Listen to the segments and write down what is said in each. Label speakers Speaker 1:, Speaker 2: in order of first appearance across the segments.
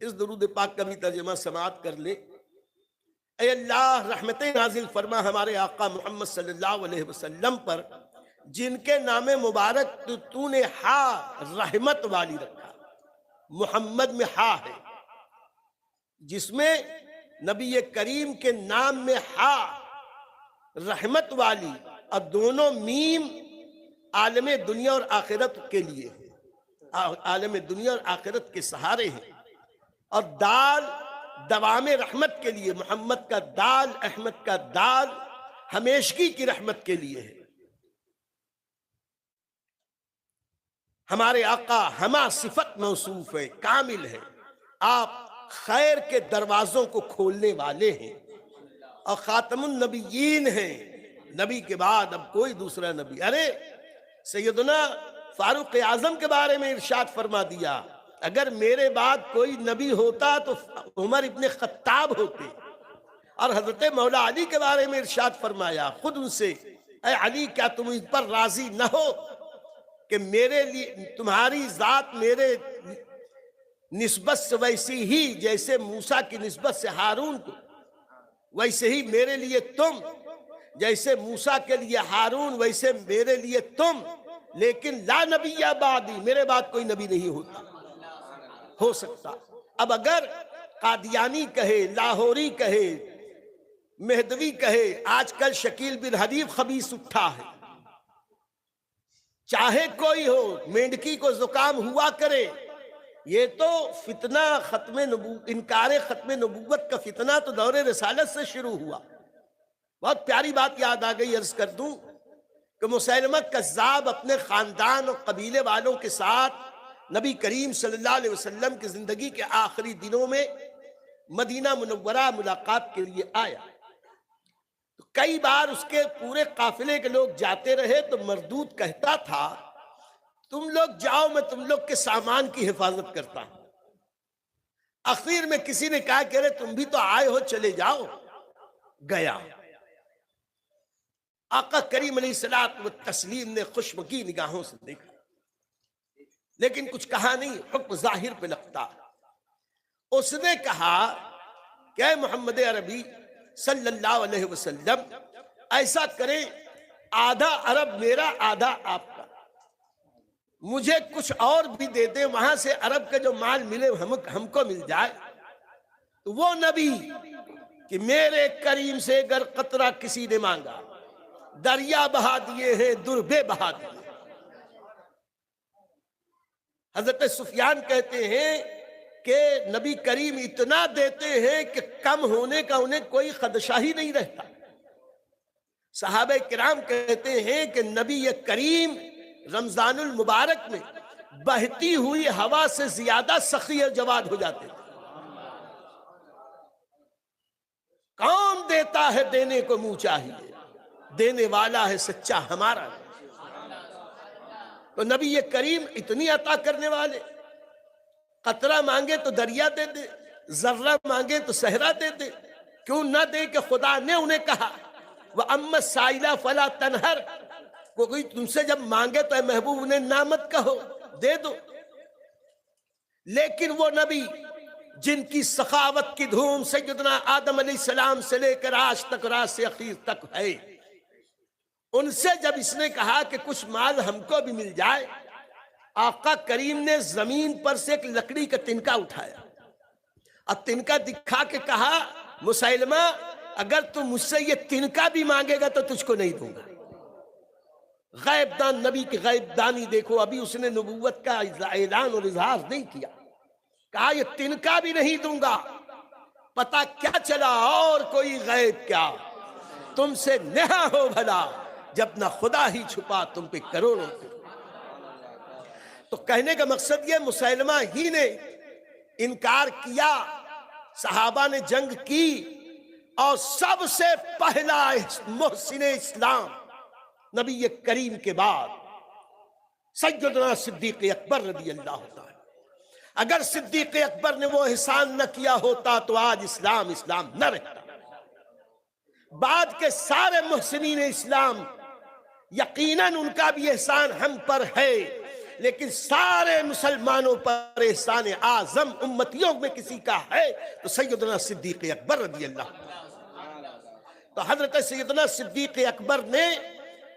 Speaker 1: اس درود پاک کا بھی ترجمہ سماعت کر لے۔ اے اللہ رحمتیں نازل فرما ہمارے آقا محمد صلی اللہ علیہ وسلم پر، جن کے نام مبارک تو نے ہا رحمت والی رکھا۔ محمد میں ہا ہے، جس میں نبی کریم کے نام میں ہا رحمت والی، اور دونوں میم عالم دنیا اور آخرت کے لیے ہے، عالم دنیا اور آخرت کے سہارے ہیں، اور دال دوام رحمت کے لیے، محمد کا دال، احمد کا دال ہمیشگی کی رحمت کے لیے ہے۔ ہمارے آقا ہما صفت موصوف ہے، کامل ہے، آپ خیر کے دروازوں کو کھولنے والے ہیں اور خاتم النبیین ہیں، نبی کے بعد اب کوئی دوسرا نبی۔ ارے سیدنا فاروق اعظم کے بارے میں ارشاد فرما دیا، اگر میرے بعد کوئی نبی ہوتا تو عمر ابن خطاب ہوتے، اور حضرت مولا علی کے بارے میں ارشاد فرمایا خود ان سے، اے علی کیا تم اس پر راضی نہ ہو کہ میرے لیے تمہاری ذات میرے نسبت سے ویسی ہی جیسے موسیٰ کی نسبت سے ہارون کو، ویسے ہی میرے لیے تم، جیسے موسیٰ کے لیے ہارون ویسے میرے لیے تم، لیکن لا نبی بعدی، میرے بعد کوئی نبی نہیں ہو سکتا۔ اب اگر قادیانی کہے، لاہوری کہے، مہدوی کہے، آج کل شکیل بن حدیب خبیث اٹھا ہے، چاہے کوئی ہو، مینڈکی کو زکام ہوا کرے، یہ تو فتنہ انکار ختم نبوت کا فتنہ تو دور رسالت سے شروع ہوا۔ بہت پیاری بات یاد آ گئی، عرض کر دوں کہ مسیلمہ کذاب اپنے خاندان اور قبیلے والوں کے ساتھ نبی کریم صلی اللہ علیہ وسلم کی زندگی کے آخری دنوں میں مدینہ منورہ ملاقات کے لیے آیا، تو کئی بار اس کے پورے قافلے کے لوگ جاتے رہے تو مردود کہتا تھا تم لوگ جاؤ، میں تم لوگ کے سامان کی حفاظت کرتا ہوں۔ آخر میں کسی نے کہا کہ تم بھی تو آئے ہو، چلے جاؤ، گیا۔ آقا کریم علیہ الصلوۃ والتسلیم نے خوشبکی نگاہوں سے دیکھا، لیکن کچھ کہا نہیں، حکم ظاہر پہ لگتا۔ اس نے کہا کہ اے محمد عربی صلی اللہ علیہ وسلم، ایسا کریں آدھا عرب میرا آدھا آپ کا، مجھے کچھ اور بھی دے دیں، وہاں سے عرب کا جو مال ملے ہم کو مل جائے۔ تو وہ نبی کہ میرے کریم سے اگر قطرہ کسی نے مانگا، دریا بہا دیے ہیں، دربے بہا دیے۔ حضرت سفیان کہتے ہیں کہ نبی کریم اتنا دیتے ہیں کہ کم ہونے کا انہیں کوئی خدشہ ہی نہیں رہتا۔ صحابہ کرام کہتے ہیں کہ نبی کریم رمضان المبارک میں بہتی ہوئی ہوا سے زیادہ سخی اور جواد ہو جاتے تھے۔ کون دیتا ہے دینے کو منہ چاہیے، دینے والا ہے سچا ہمارا۔ تو نبی کریم اتنی عطا کرنے والے، قطرہ مانگے تو دریا دے دے، ذرہ مانگے تو صحرا دے دے، کیوں نہ دے کہ خدا نے انہیں کہا وَأَمَّا السَّائِلَ فَلَا تَنْهَرْ، کوئی تم سے جب مانگے تو اے محبوب انہیں نہ مت کہو، دے دو۔ لیکن وہ نبی جن کی سخاوت کی دھوم سیدنا آدم علیہ السلام سے لے کر آج تک راز سے اخیر تک ہے، ان سے جب اس نے کہا کہ کچھ مال ہم کو بھی مل جائے، آقا کریم نے زمین پر سے ایک لکڑی کا تنکا اٹھایا اور تنکا دکھا کے کہا مسیلمہ اگر تم مجھ سے یہ تنکا بھی مانگے گا تو تجھ کو نہیں دوں گا۔ غیب دان نبی کی غیب دانی دیکھو، ابھی اس نے نبوت کا اعلان اور اظہار نہیں کیا، کہا یہ تنکا بھی نہیں دوں گا۔ پتہ کیا چلا اور کوئی غیب کیا، تم سے نہا ہو بھلا جب نہ خدا ہی چھپا تم پہ کروڑوں کو۔ تو کہنے کا مقصد یہ مسیلمہ ہی نے انکار کیا، صحابہ نے جنگ کی، اور سب سے پہلا محسن اسلام نبی کریم کے بعد سیدنا صدیق اکبر رضی اللہ تعالی۔ اگر صدیق اکبر نے وہ احسان نہ کیا ہوتا تو آج اسلام نہ رہتا۔ بعد کے سارے محسنین اسلام یقیناً ان کا بھی احسان ہم پر ہے، لیکن سارے مسلمانوں پر احسان اعظم امتیوں میں کسی کا ہے تو سیدنا صدیق اکبر رضی اللہ عنہ۔ تو حضرت سیدنا صدیق اکبر نے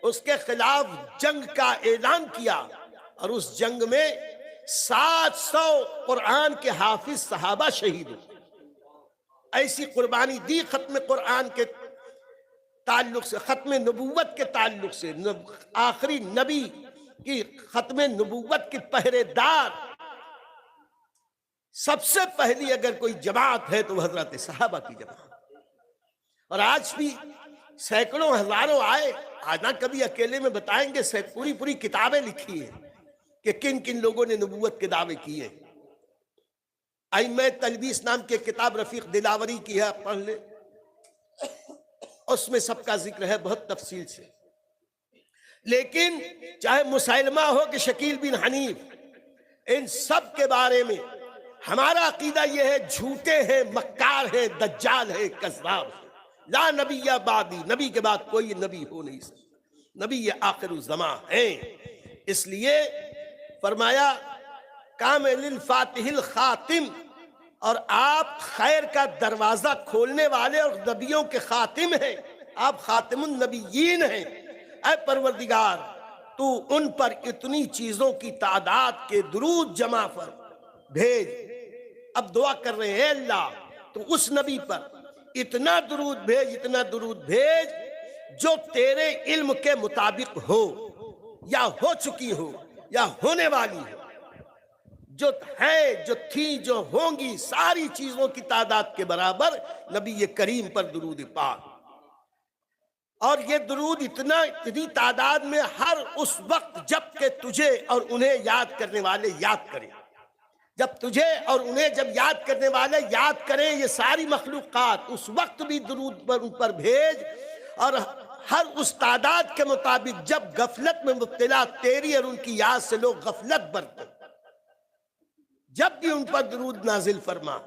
Speaker 1: اس کے خلاف جنگ کا اعلان کیا، اور اس جنگ میں 700 قرآن کے حافظ صحابہ شہید ہوئے۔ ایسی قربانی دی ختم قرآن کے تعلق سے، ختم نبوت کے تعلق سے، آخری نبی کی ختم نبوت کے پہرے دار سب سے پہلی اگر کوئی جماعت ہے تو وہ حضرت صحابہ کی جماعت۔ اور آج بھی سینکڑوں ہزاروں آئے، آج نہ کبھی اکیلے میں بتائیں گے، پوری کتابیں لکھی ہیں کہ کن کن لوگوں نے نبوت کے دعوے کیے۔ ائمہ تلبیس نام کی کتاب رفیق دلاوری کی ہے، پڑھ لیں، اس میں سب کا ذکر ہے بہت تفصیل سے۔ لیکن چاہے مسیلمہ ہو کہ شکیل بن حنیف، ان سب کے بارے میں ہمارا عقیدہ یہ ہے جھوٹے ہیں، مکار ہیں، دجال ہے، کذاب ہے۔ لا نبی بعدی، نبی کے بعد کوئی نبی ہو نہیں سکتا، نبی یہ آخر الزمان ہیں۔ اس لیے فرمایا کامل الفاتح الخاتم، اور آپ خیر کا دروازہ کھولنے والے اور نبیوں کے خاتم ہیں، آپ خاتم النبیین ہیں۔ اے پروردگار تو ان پر اتنی چیزوں کی تعداد کے درود جمع پر بھیج۔ اب دعا کر رہے ہیں، اے اللہ تو اس نبی پر اتنا درود بھیج، اتنا درود بھیج جو تیرے علم کے مطابق ہو، یا ہو چکی ہو، یا ہونے والی ہو، جو ہے، جو تھی، جو ہوں گی، ساری چیزوں کی تعداد کے برابر نبی کریم پر درود پاک۔ اور یہ درود اتنی تعداد میں ہر اس وقت جب کہ تجھے اور انہیں یاد کرنے والے یاد کریں، جب تجھے اور انہیں جب یاد کرنے والے یاد کریں، یہ ساری مخلوقات، اس وقت بھی درود پر ان پر بھیج۔ اور ہر اس تعداد کے مطابق جب غفلت میں مبتلا تیری اور ان کی یاد سے لوگ غفلت برتیں، جب بھی ان پر درود نازل فرما۔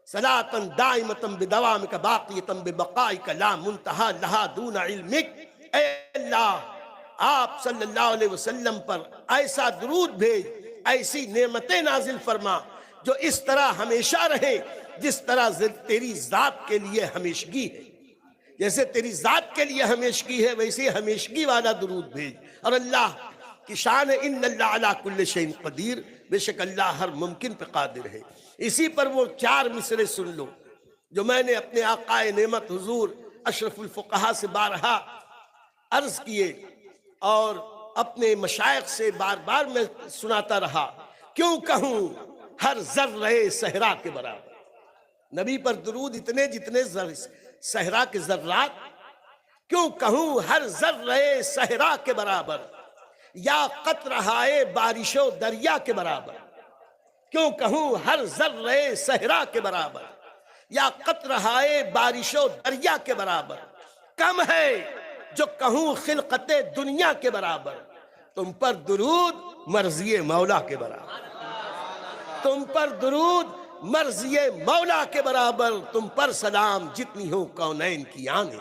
Speaker 1: صلاۃً دائمۃً بدوامک باقیۃً ببقائک لا منتہا لہا دون علمک۔ اے اللہ آپ صلی اللہ علیہ وسلم پر ایسا درود بھیج، ایسی نعمتیں نازل فرما جو اس طرح ہمیشہ رہے جس طرح تیری ذات کے لیے ہمیشگی ہے۔ جیسے تیری ذات کے لیے ہمیشگی ہے ویسے ہمیشگی والا درود بھیج۔ اور اللہ کی شان ہے ان اللہ علی کل شیء قدیر، بے شک اللہ ہر ممکن پہ قادر ہے۔ اسی پر وہ 4 مصرے سن لو جو میں نے اپنے آقا نعمت حضور اشرف الفقہاء سے بارہا عرض کیے اور اپنے مشائخ سے بار بار میں سناتا رہا۔ کیوں کہوں ہر ذرہ صحرا کے برابر، نبی پر درود اتنے جتنے صحرا کے ذرات، کیوں کہوں ہر ذرہ صحرا کے برابر، یا قطرہائے بارش و دریا کے برابر، کیوں کہوں ہر ذرہ صحرا کے برابر، یا قطرہائے بارش و دریا کے برابر، کم ہے جو کہوں خلقت دنیا کے برابر۔ تم پر درود مرضی مولا کے برابر، تم پر درود مرضی مولا کے برابر، تم پر سلام جتنی ہو کونین کی آنیں۔